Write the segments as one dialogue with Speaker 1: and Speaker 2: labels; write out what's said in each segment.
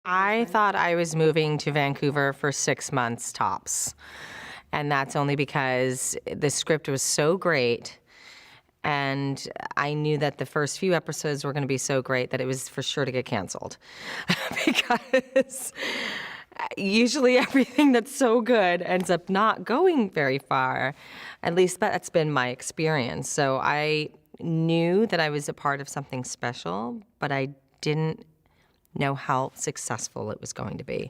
Speaker 1: I thought I was moving to Vancouver for 6 months tops. And that's only because the script was so great. And I knew that the first few episodes were going to be so great that it was for sure to get canceled. Because usually everything that's so good ends up not going very far. At least that's been my experience. So I knew that I was a part of something special, but I didn't know how successful it was going to be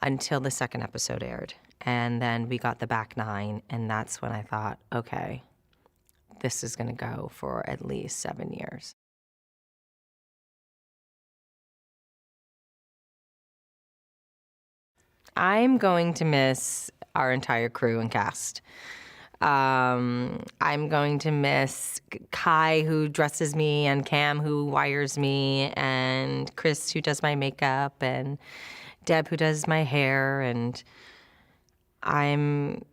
Speaker 1: until the second episode aired. And then we got the back 9, and that's when I thought, okay, this is going to go for at least 7 years. I'm going to miss our entire crew and cast. I'm going to miss Kai, who dresses me, and Cam, who wires me, and Chris, who does my makeup, and Deb, who does my hair, and I'm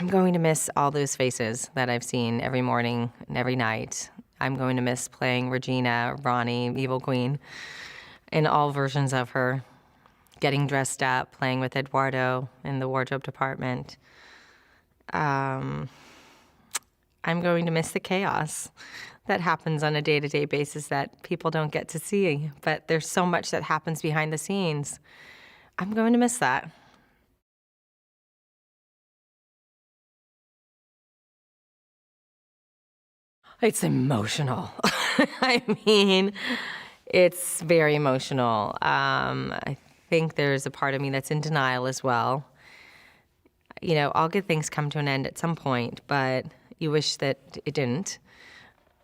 Speaker 1: going to miss all those faces that I've seen every morning and every night. I'm going to miss playing Regina, Ronnie, Evil Queen, in all versions of her, getting dressed up, playing with Eduardo in the wardrobe department. I'm going to miss the chaos that happens on a day-to-day basis that people don't get to see, but there's so much that happens behind the scenes. I'm going to miss that. It's emotional. I mean, it's very emotional. I think there's a part of me that's in denial as well. You know, all good things come to an end at some point, but you wish that it didn't.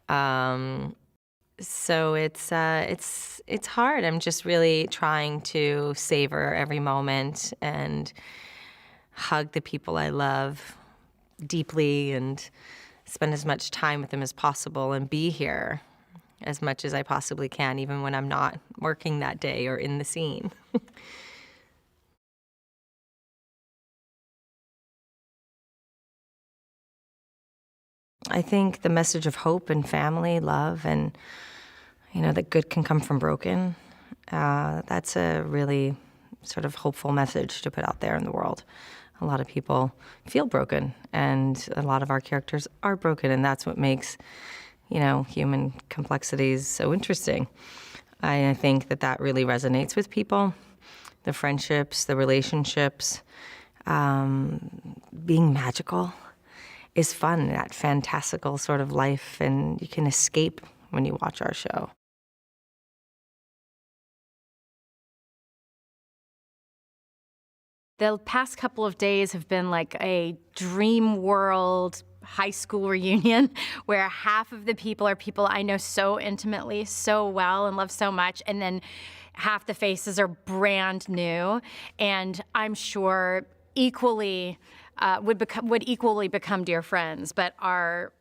Speaker 1: So it's hard. I'm just really trying to savor every moment and hug the people I love deeply and spend as much time with them as possible and be here as much as I possibly can, even when I'm not working that day or in the scene. I think the message of hope and family, love, and, you know, that good can come from broken, that's a really sort of hopeful message to put out there in the world. A lot of people feel broken, and a lot of our characters are broken, and that's what makes, you know, human complexities so interesting. I think that really resonates with people. The friendships, the relationships, being magical is fun, that fantastical sort of life, and you can escape when you watch our show.
Speaker 2: The past couple of days have been like a dream world high school reunion where half of the people are people I know so intimately, so well, and love so much, and then half the faces are brand new, and I'm sure equally would equally become dear friends, but are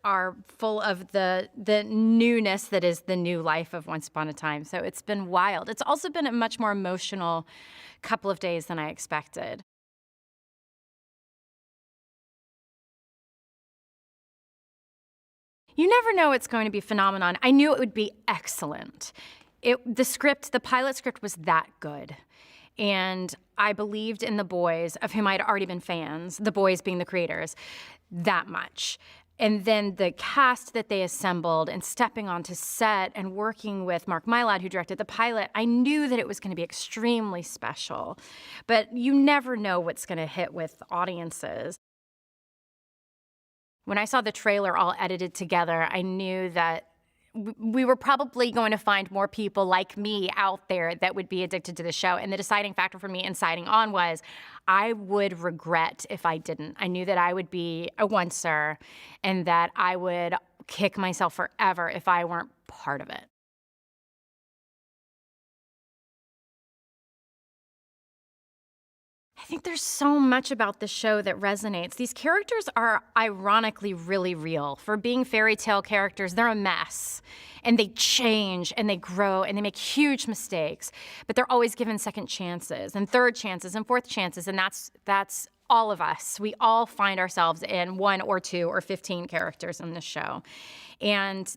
Speaker 2: full of the newness that is the new life of Once Upon a Time. So it's been wild. It's also been a much more emotional couple of days than I expected. You never know it's going to be a phenomenon. I knew it would be excellent. The pilot script was that good. And I believed in the boys, of whom I'd already been fans, the boys being the creators, that much. And then the cast that they assembled and stepping onto set and working with Mark Mylod, who directed the pilot, I knew that it was going to be extremely special. But you never know what's going to hit with audiences. When I saw the trailer all edited together, I knew that we were probably going to find more people like me out there that would be addicted to the show. And the deciding factor for me in signing on was I would regret if I didn't. I knew that I would be a oncer and that I would kick myself forever if I weren't part of it. I think there's so much about the show that resonates. These characters are ironically really real. For being fairy tale characters, they're a mess. And they change and they grow and they make huge mistakes. But they're always given second chances and third chances and fourth chances. And that's all of us. We all find ourselves in 1 or 2 or 15 characters in this show. And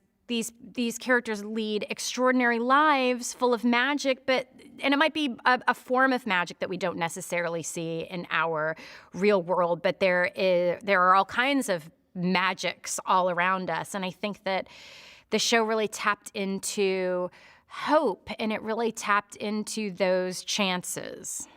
Speaker 2: these characters lead extraordinary lives full of magic, and it might be a form of magic that we don't necessarily see in our real world, but there are all kinds of magics all around us. And I think that the show really tapped into hope, and it really tapped into those chances.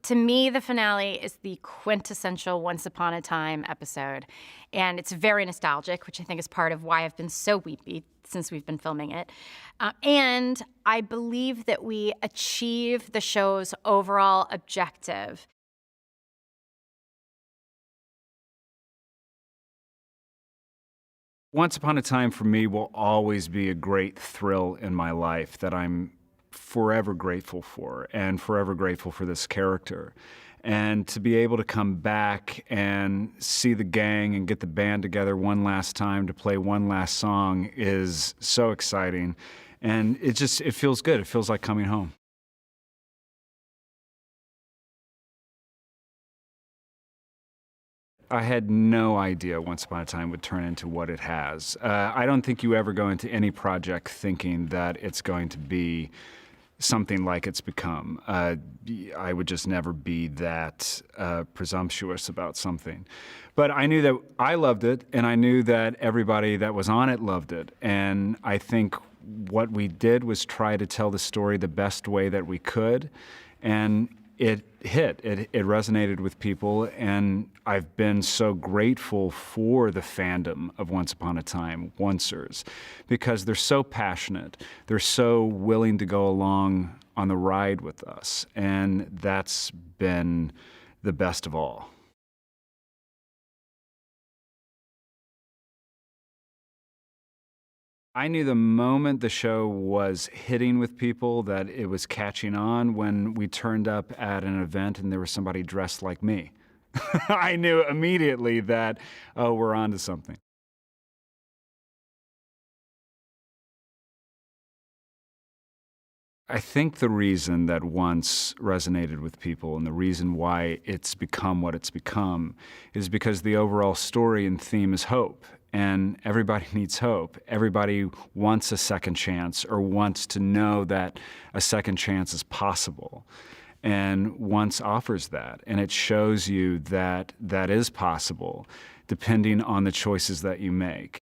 Speaker 2: To me, the finale is the quintessential Once Upon a Time episode, and it's very nostalgic, which I think is part of why I've been so weepy since we've been filming it. And I believe that we achieve the show's overall objective.
Speaker 3: Once Upon a Time for me will always be a great thrill in my life that I'm forever grateful for, and forever grateful for this character. And to be able to come back and see the gang and get the band together one last time to play one last song is so exciting. And it feels good. It feels like coming home. I had no idea Once Upon a Time would turn into what it has. I don't think you ever go into any project thinking that it's going to be something like it's become. I would just never be that presumptuous about something. But I knew that I loved it, and I knew that everybody that was on it loved it. And I think what we did was try to tell the story the best way that we could. And it hit. It resonated with people, and I've been so grateful for the fandom of Once Upon a Time, Oncers, because they're so passionate. They're so willing to go along on the ride with us, and that's been the best of all. I knew the moment the show was hitting with people that it was catching on when we turned up at an event and there was somebody dressed like me. I knew immediately that, oh, we're on to something. I think the reason that Once resonated with people and the reason why it's become what it's become is because the overall story and theme is hope. And everybody needs hope. Everybody wants a second chance or wants to know that a second chance is possible. And Once offers that. And it shows you that that is possible depending on the choices that you make.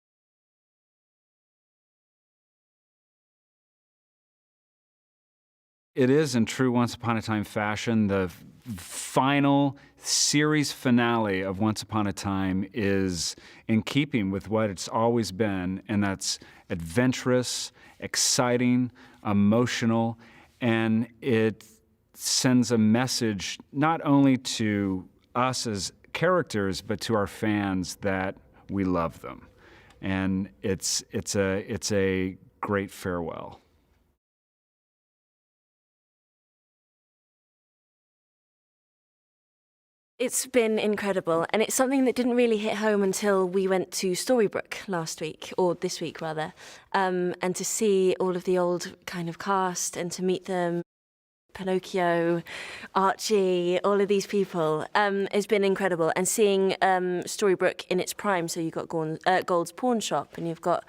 Speaker 3: It is, in true Once Upon a Time fashion, the final series finale of Once Upon a Time is in keeping with what it's always been, and that's adventurous, exciting, emotional, and it sends a message not only to us as characters, but to our fans that we love them. And it's a great farewell.
Speaker 4: It's been incredible, and it's something that didn't really hit home until we went to Storybrooke last week, or this week rather, and to see all of the old kind of cast and to meet them, Pinocchio, Archie, all of these people, has been incredible. And seeing Storybrooke in its prime, so you've got Gold's pawn shop, and you've got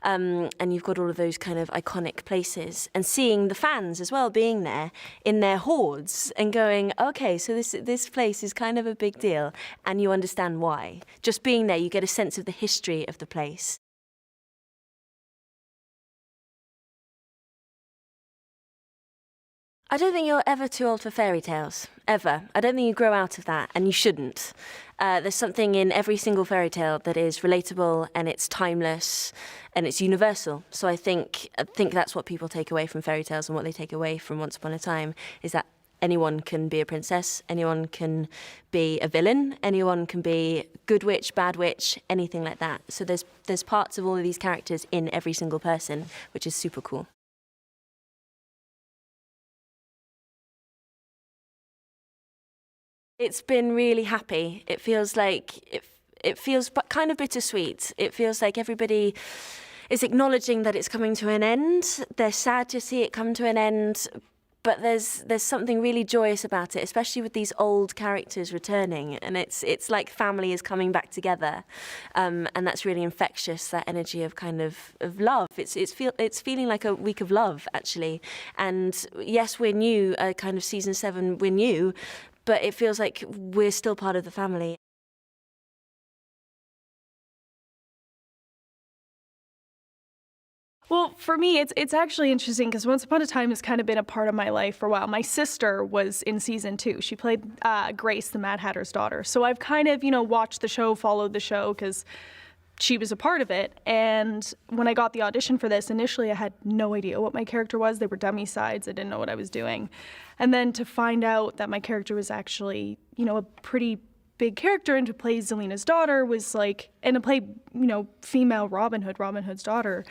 Speaker 4: all of those kind of iconic places, and seeing the fans as well being there in their hordes and going, okay, so this place is kind of a big deal, and you understand why. Just being there, you get a sense of the history of the place. I don't think you're ever too old for fairy tales, ever. I don't think you grow out of that, and you shouldn't. There's something in every single fairy tale that is relatable, and it's timeless, and it's universal. So I think that's what people take away from fairy tales, and what they take away from Once Upon a Time is that anyone can be a princess, anyone can be a villain, anyone can be good witch, bad witch, anything like that. So there's parts of all of these characters in every single person, which is super cool. It's been really happy. It feels like it feels kind of bittersweet. It feels like everybody is acknowledging that it's coming to an end. They're sad to see it come to an end, but there's something really joyous about it, especially with these old characters returning, and it's like family is coming back together, and that's really infectious. That energy of kind of love. It's feeling like a week of love actually, and yes, we're new. Kind of season 7, we're new, but it feels like we're still part of the family.
Speaker 5: Well, for me, it's actually interesting because Once Upon a Time has kind of been a part of my life for a while. My sister was in season 2. She played Grace, the Mad Hatter's daughter. So I've kind of, watched the show, followed the show because she was a part of it. And when I got the audition for this, initially I had no idea what my character was. They were dummy sides. I didn't know what I was doing. And then to find out that my character was actually, a pretty big character, and to play Zelina's daughter was like, and to play, female Robin Hood's daughter,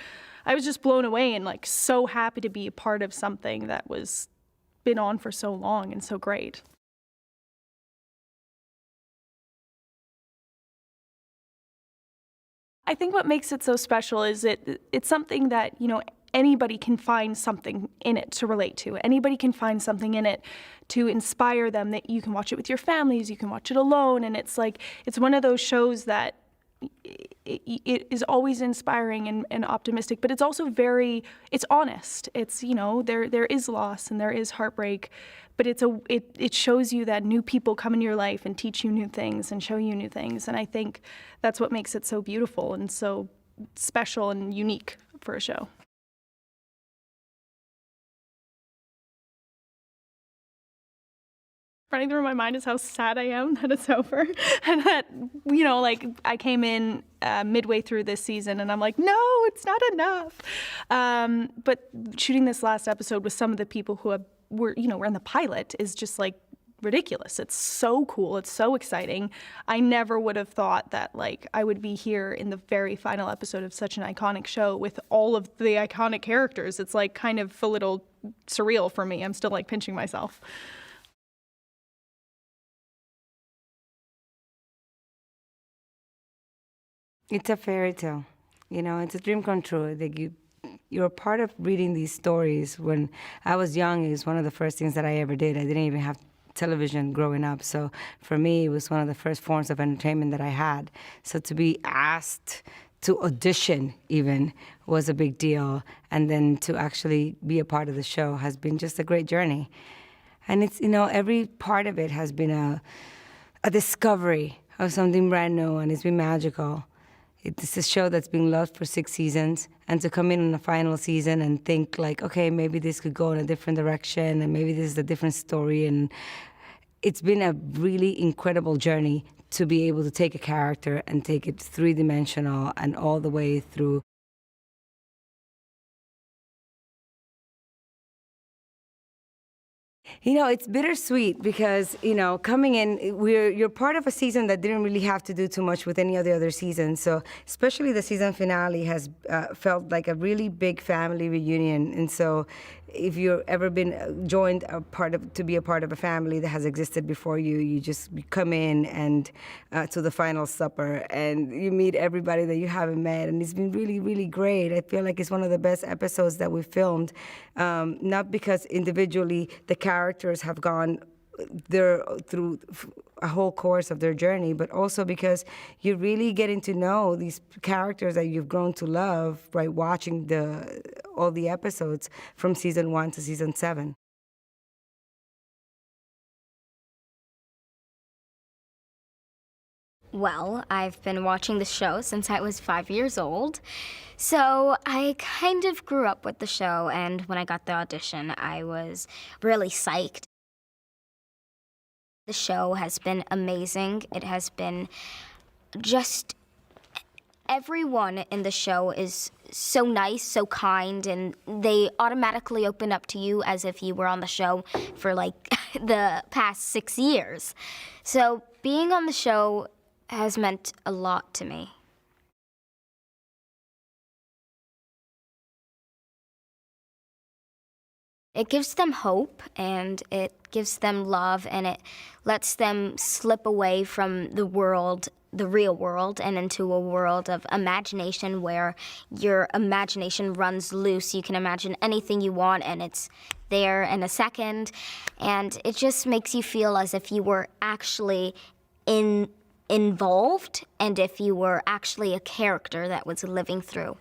Speaker 5: I was just blown away and like so happy to be a part of something that was been on for so long and so great. I think what makes it so special is it's something that, anybody can find something in it to relate to. Anybody can find something in it to inspire them, that you can watch it with your families, you can watch it alone, and it's one of those shows that it is always inspiring and optimistic, but it's also it's honest. It's, there is loss and there is heartbreak, but it shows you that new people come into your life and teach you new things and show you new things. And I think that's what makes it so beautiful and so special and unique for a show. Running through my mind is how sad I am that it's over, and that, I came in midway through this season and I'm like, no, it's not enough. But shooting this last episode with some of the people who were in the pilot is just like ridiculous. It's so cool. It's so exciting. I never would have thought that I would be here in the very final episode of such an iconic show with all of the iconic characters. It's kind of a little surreal for me. I'm still pinching myself.
Speaker 6: It's a fairy tale, it's a dream come true. You're a part of reading these stories. When I was young, it was one of the first things that I ever did. I didn't even have television growing up. So for me, it was one of the first forms of entertainment that I had. So to be asked to audition even was a big deal. And then to actually be a part of the show has been just a great journey. And it's, every part of it has been a discovery of something brand new, and it's been magical. It's a show that's been loved for 6 seasons, and to come in the final season and think okay, maybe this could go in a different direction, and maybe this is a different story. And it's been a really incredible journey to be able to take a character and take it 3-dimensional and all the way through. It's bittersweet because, coming in, you're part of a season that didn't really have to do too much with any of the other seasons. So especially the season finale has felt like a really big family reunion. And so if you've ever been joined to be a part of a family that has existed before you, you just come in and to the final supper and you meet everybody that you haven't met. And it's been really, really great. I feel like it's one of the best episodes that we filmed, not because individually the characters have gone through a whole course of their journey, but also because you're really getting to know these characters that you've grown to love by watching all the episodes from season 1 to season 7.
Speaker 7: Well, I've been watching the show since I was 5 years old, so I kind of grew up with the show, and when I got the audition, I was really psyched. The show has been amazing. It has been just... Everyone in the show is so nice, so kind, and they automatically open up to you as if you were on the show for, the past 6 years. So being on the show has meant a lot to me. It gives them hope, and it gives them love, and it lets them slip away from the world, the real world, and into a world of imagination where your imagination runs loose. You can imagine anything you want, and it's there in a second. And it just makes you feel as if you were actually involved, and if you were actually a character that was living through.